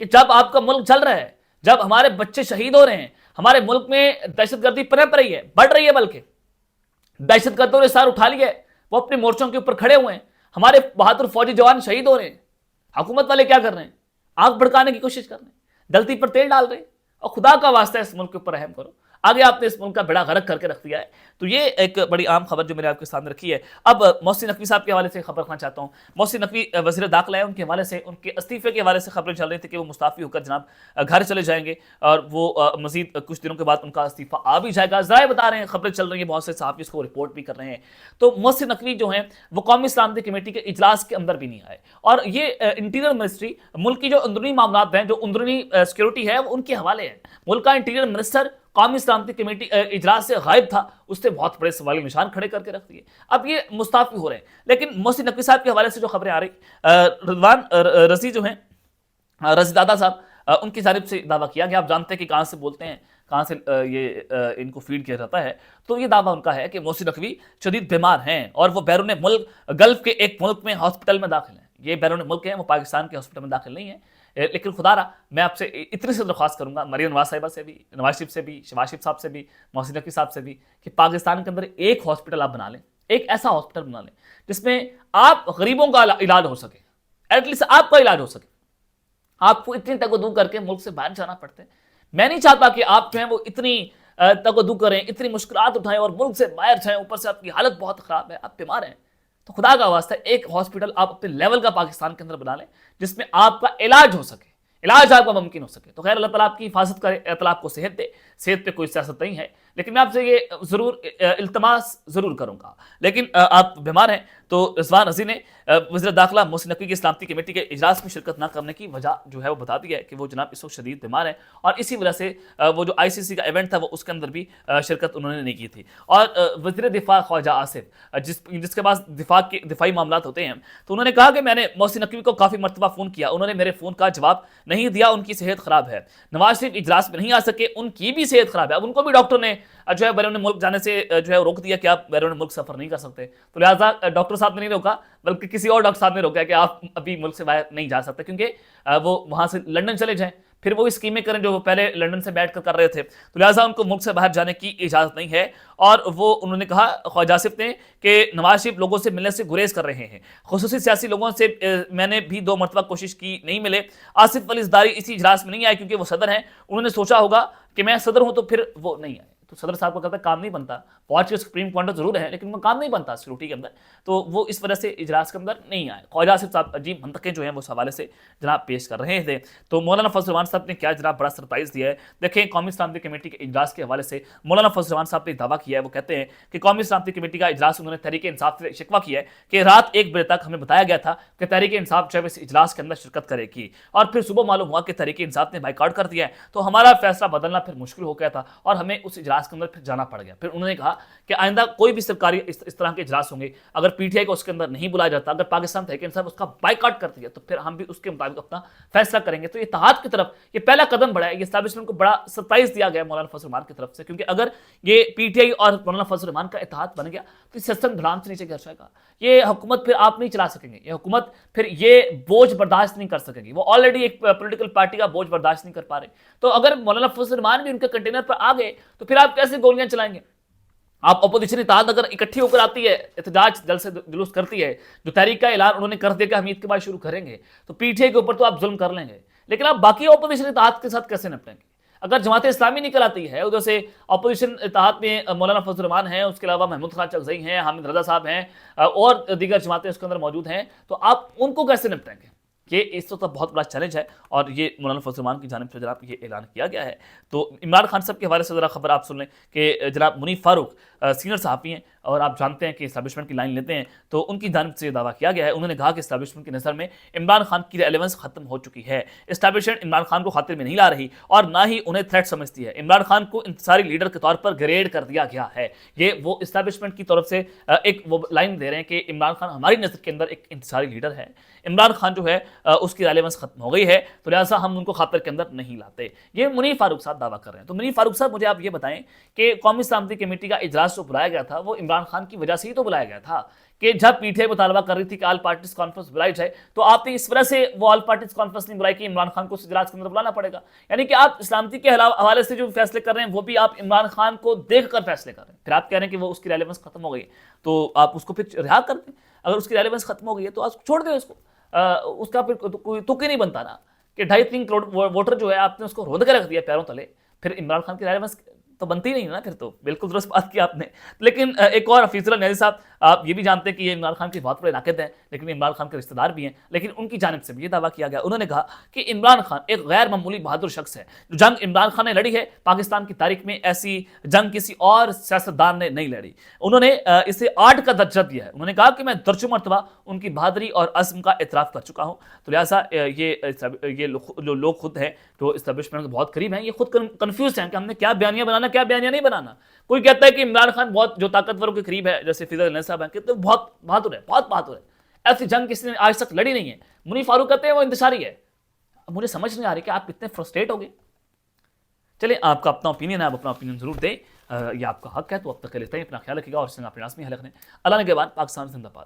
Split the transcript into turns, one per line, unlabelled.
کہ جب آپ کا ملک چل رہا ہے، جب ہمارے بچے شہید ہو رہے ہیں، ہمارے ملک میں دہشت گردی پنپ رہی ہے، بڑھ رہی ہے، بلکہ دہشت گردوں نے سار اٹھا لیا ہے، وہ اپنے مورچوں کے اوپر کھڑے ہوئے ہیں، ہمارے بہادر فوجی جوان شہید ہو رہے ہیں، حکومت والے کیا کر رہے ہیں؟ آگ بھڑکانے کی کوشش کر رہے ہیں، جلتی پر تیل ڈال رہے ہیں۔ اور خدا کا واسطہ اس ملک کے اوپر رحم کرو، آگے آپ نے اس ملک کا بیڑا غرق کر کے رکھ دیا ہے۔ تو یہ ایک بڑی عام خبر جو میں نے آپ کے سامنے رکھی ہے۔ اب محسن نقوی صاحب کے حوالے سے خبر رکھنا چاہتا ہوں۔ محسن نقوی وزیر داخلہ ہے، ان کے حوالے سے، ان کے استعفے کے حوالے سے خبریں چل رہی تھی کہ وہ مستعفی ہو کر جناب گھر چلے جائیں گے، اور وہ مزید کچھ دنوں کے بعد ان کا استعفیٰ آ بھی جائے گا۔ ذرائع بتا رہے ہیں، خبریں چل رہی ہیں، بہت سے صحافی اس کو رپورٹ بھی کر رہے ہیں۔ تو محسن نقوی جو ہیں وہ قومی سلامتی کمیٹی کے اجلاس کے اندر بھی نہیں آئے، اور یہ انٹیریئر منسٹری، ملک کی جو اندرونی معاملات ہیں، جو اندرونی سیکیورٹی ہے، وہ ان کے حوالے ہے۔ ملک کا انٹیریئر منسٹر قومی سلامتی کمیٹی اجلاس سے غائب تھا، اس سے بہت بڑے سوالی نشان کھڑے کر کے رکھ دیے۔ اب یہ مستعفی ہو رہے ہیں، لیکن محسن نقوی صاحب کے حوالے سے جو خبریں آ رہی، رضوان رضی جو ہیں، رضی دادا صاحب، ان کی جانب سے دعویٰ کیا گیا، آپ جانتے ہیں کہ کہاں سے بولتے ہیں، کہاں سے یہ ان کو فیڈ کیا جاتا ہے۔ تو یہ دعویٰ ان کا ہے کہ محسن نقوی شدید بیمار ہیں، اور وہ بیرون ملک، گلف کے ایک ملک میں ہاسپٹل میں داخل ہیں۔ یہ بیرون ملک ہیں، وہ پاکستان کے ہاسپٹل میں داخل نہیں ہیں۔ لیکن خدا رہا، میں آپ سے اتنی سے درخواست کروں گا، مریم نواز صاحبہ سے بھی، نواز شریف سے بھی، شہباز شریف صاحب سے بھی، محسن نقوی صاحب سے بھی، کہ پاکستان کے اندر ایک ہاسپٹل آپ بنا لیں، ایک ایسا ہاسپٹل بنا لیں جس میں آپ غریبوں کا علاج ہو سکے، ایٹ لیسٹ آپ کا علاج ہو سکے۔ آپ کو اتنی تگ و دو کر کے ملک سے باہر جانا پڑتے ہیں، میں نہیں چاہتا کہ آپ جو ہیں وہ اتنی تگ و دو کریں، اتنی مشکلات اٹھائیں اور ملک سے باہر جائیں، اوپر سے آپ کی حالت بہت خراب ہے، آپ بیمار ہیں۔ تو خدا کا واسطہ ایک ہاسپٹل آپ اپنے لیول کا پاکستان کے اندر بنا لیں جس میں آپ کا علاج ہو سکے، علاج آپ کا ممکن ہو سکے۔ تو خیر، اللہ تعالیٰ آپ کی حفاظت کرے، اللہ تعالیٰ آپ کو صحت دے، صحت پہ کوئی سیاست نہیں ہے، لیکن میں آپ سے یہ ضرور التماس ضرور کروں گا، لیکن آپ بیمار ہیں تو رضوان رضی نے وزیر داخلہ محسن نقوی کی سلامتی کمیٹی کے اجلاس میں شرکت نہ کرنے کی وجہ جو ہے وہ بتا دی ہے کہ وہ جناب اس وقت شدید بیمار ہیں، اور اسی وجہ سے وہ جو ICC کا ایونٹ تھا وہ اس کے اندر بھی شرکت انہوں نے نہیں کی تھی۔ اور وزیر دفاع خواجہ آصف، جس کے پاس دفاعی معاملات ہوتے ہیں، تو انہوں نے کہا کہ میں نے محسن نقوی کو کافی مرتبہ فون کیا، انہوں نے میرے فون کا جواب نہیں دیا، ان کی صحت خراب ہے۔ نواز شریف اجلاس میں نہیں آ سکے، ان کی بھی صحت خراب ہے، اب ان کو بھی ڈاکٹر نے جو ہے بیرون ملک جانے سے جو ہے روک دیا کہ آپ بیرون ملک سفر نہیں کر سکتے۔ تو لہٰذا ڈاکٹر صاحب نے نہیں روکا، بلکہ کسی اور ڈاکٹر صاحب نے روکا کہ آپ ابھی ملک سے باہر نہیں جا سکتے، کیونکہ وہ وہاں سے لندن چلے جائیں، پھر وہ اسکیمیں کریں جو وہ پہلے لندن سے بیٹھ کر رہے تھے، تو لہٰذا ان کو ملک سے باہر جانے کی اجازت نہیں ہے۔ اور وہ انہوں نے کہا، خواجہ آصف نے، کہ نواز شریف لوگوں سے ملنے سے گریز کر رہے ہیں، خصوصی سیاسی لوگوں سے میں نے بھی 2 مرتبہ کوشش کی، نہیں ملے۔ آصف علی زرداری اسی اجلاس میں نہیں آئے کیونکہ وہ صدر ہیں، انہوں نے سوچا ہوگا کہ میں صدر ہوں تو پھر وہ نہیں آئے۔ تو صدر صاحب کو کہتا ہے کام نہیں بنتا، فوج کے سپریم کمانڈر ضرور ہے لیکن وہ کام نہیں بنتا سیکورٹی کے اندر، تو وہ اس وجہ سے اجلاس کے اندر نہیں آئے۔ خواجہ آصف صاحب عجیب منطقیں جو ہیں وہ اس حوالے سے جناب پیش کر رہے تھے۔ تو مولانا فضل الرحمان صاحب نے کیا جناب بڑا سرپرائز دیا ہے، دیکھیں قومی سلامتی کمیٹی کے اجلاس کے حوالے سے مولانا فضل الرحمان صاحب نے دعویٰ کیا ہے، وہ کہتے ہیں کہ قومی سلامتی کمیٹی کا اجلاس انہوں نے تحریک انصاف سے شکوہ کیا ہے کہ رات 1 بجے تک ہمیں بتایا گیا تھا کہ تحریک انصاف جو ہے اس اجلاس کے اندر شرکت کرے گی، اور پھر صبح معلوم ہوا کہ تحریک انصاف نے بائیکاٹ کر دیا ہے، تو ہمارا فیصلہ بدلنا پھر مشکل ہو گیا تھا اور ہمیں اس اجلاس کے اندر پھر جانا پڑ گیا۔ پھر انہوں نے کہا کہ آئندہ کوئی بھی سرکاری اس طرح کے اجلاس ہوں گے، اگر PTI کو اس کے اندر نہیں بلایا جاتا، اگر پاکستان تحریک انصاف اس کا بائیکاٹ کرتی ہے، تو پھر ہم بھی اس کے مطابق اپنا فیصلہ کریں گے۔ تو یہ اتحاد کی طرف یہ پہلا قدم بڑھا ہے، یہ اسٹیبلشمنٹ کو بڑا سرپرائز دیا گیا مولانا فضل الرحمان کی طرف سے، کیونکہ اگر یہ PTI اور مولانا فضل الرحمان کا اتحاد بن گیا تو سسٹم دھڑام سے نیچے گر جائے گا، یہ حکومت پھر آپ نہیں چلا سکیں گے، یہ حکومت پھر یہ بوجھ برداشت نہیں کر سکے گی، وہ آلریڈی ایک پولیٹیکل پارٹی کا بوجھ برداشت نہیں کر پا رہے، تو اگر مولانا فضل الرحمان بھی ان کے کنٹینر پر آ گئے تو پھر آپ کیسے گولیاں چلائیں گے؟ آپ اپوزیشن اتحاد اگر اکٹھی ہو کر آتی ہے، احتجاج جلسے جلوس کرتی ہے، جو تحریک کا اعلان انہوں نے کر دیا کہ ہم عید کے بعد شروع کریں گے، تو PTI کے اوپر تو آپ ظلم کر لیں گے، لیکن آپ باقی اپوزیشن اتحاد کے ساتھ کیسے نپٹیں گے؟ اگر جماعت اسلامی نکل آتی ہے، ادھر سے اپوزیشن اتحاد میں مولانا فضل الرحمان ہیں، اس کے علاوہ محمود خان چغزئی ہیں، حامد رضا صاحب ہیں، اور دیگر جماعتیں اس کے اندر موجود ہیں، تو آپ ان کو کیسے نپٹیں گے؟ یہ اس وقت بہت بڑا چیلنج ہے، اور یہ مولانا فضل الرحمان کی جانب سے جناب یہ اعلان کیا گیا ہے۔ تو عمران خان صاحب کے حوالے سے ذرا خبر آپ سن لیں کہ جناب منیف فاروق سینئر صحافی ہیں اور آپ جانتے ہیں کہ اسٹیبلشمنٹ کی لائن لیتے ہیں، تو ان کی جانب سے یہ دعویٰ کیا گیا ہے، انہوں نے کہا کہ اسٹیبلشمنٹ کی نظر میں عمران خان کی ریلیونس ختم ہو چکی ہے، اسٹیبلشمنٹ عمران خان کو خاطر میں نہیں لا رہی اور نہ ہی انہیں تھریٹ سمجھتی ہے، عمران خان کو انتصاری لیڈر کے طور پر گریڈ کر دیا گیا ہے۔ یہ وہ اسٹیبلشمنٹ کی طرف سے ایک وہ لائن دے رہے ہیں کہ عمران خان ہماری نظر کے اندر ایک انتصاری لیڈر ہے، عمران خان جو ہے اس کی ریلیونس ختم ہو گئی ہے، تو لہٰذا ہم ان کو خاطر کے اندر نہیں لاتے. یہ منیر فاروق صاحب دعویٰ کر رہے ہیں. تو منیر فاروق صاحب مجھے آپ یہ بتائیں کہ قومی سلامتی کمیٹی کا اجلاس جو بلایا گیا تھا وہ عمران خان کی وجہ سے ہی تو بلایا گیا تھا کہ جب پی ٹی آئی مطالبہ کر رہی تھی کہ آل پارٹیز کانفرنس بلائی جائے تو آپ نے اس وجہ سے وہ آل پارٹیز کانفرنس نہیں بلائی کہ عمران خان کو اس اجلاس کے اندر بلانا پڑے گا. یعنی کہ آپ سلامتی کے حوالے سے جو فیصلے کر رہے ہیں وہ بھی آپ عمران خان کو دیکھ کر فیصلے کر رہے ہیں. پھر آپ کہہ رہے ہیں کہ وہ اس کی ریلیونس ختم ہو گئی تو آپ اس کو پھر رہا کر دیں. اگر اس کی ریلیونس ختم ہو گئی ہے تو آپ چھوڑ دیں اس کو. اس کا پھر کوئی تک ہی نہیں بنتا نا کہ 2.5-3 کروڑ ووٹر جو ہے آپ نے اس کو رود کے رکھ دیا پیروں تلے. پھر عمران خان کی ریلیونس تو بنتی نہیں نا. پھر تو بالکل درست بات کی آپ نے. لیکن ایک اور حفیظ اللہ نیازی صاحب آپ یہ بھی جانتے ہیں کہ یہ عمران خان کے بہت بڑے ناقد ہیں لیکن عمران خان کے رشتہ دار بھی ہیں. لیکن ان کی جانب سے بھی یہ دعویٰ کیا گیا, انہوں نے کہا کہ عمران خان ایک غیر معمولی بہادر شخص ہے. جو جنگ عمران خان نے لڑی ہے پاکستان کی تاریخ میں ایسی جنگ کسی اور سیاستدان نے نہیں لڑی. انہوں نے اسے 8 کا درجہ دیا ہے. انہوں نے کہا کہ میں درجوں مرتبہ ان کی بہادری اور عزم کا اعتراف کر چکا ہوں. تو لہٰذا یہ لوگ خود ہیں جو اسٹیبلشمنٹ کے بہت قریب ہیں یہ خود کنفیوز ہیں کہ ہم نے کیا بیانیہ بنانا کیا بیانیہ نہیں بنانا. کوئی کہتا ہے کہ عمران خان بہت جو طاقتوروں کے قریب ہے جیسے حفیظ اللہ صاحب ہیں کہتے ہیں بہت بہادر ہے بہت بہادر ہے, ایسی جنگ کسی نے آج تک لڑی نہیں ہے. منیر فاروق کہتے ہیں وہ انتشاری ہے. اب مجھے سمجھ نہیں آ رہی کہ آپ کتنے فرسٹریٹ ہو گئے. چلیں آپ کا اپنا اوپینین ہے, آپ اپنا اوپینین ضرور دیں, یہ آپ کا حق ہے. تو اب تک کے لیتے ہیں, اپنا خیال رکھیے گا اور اپنے ناظرین حلق نے اللہ نے کے بعد پاکستان زندہ باد.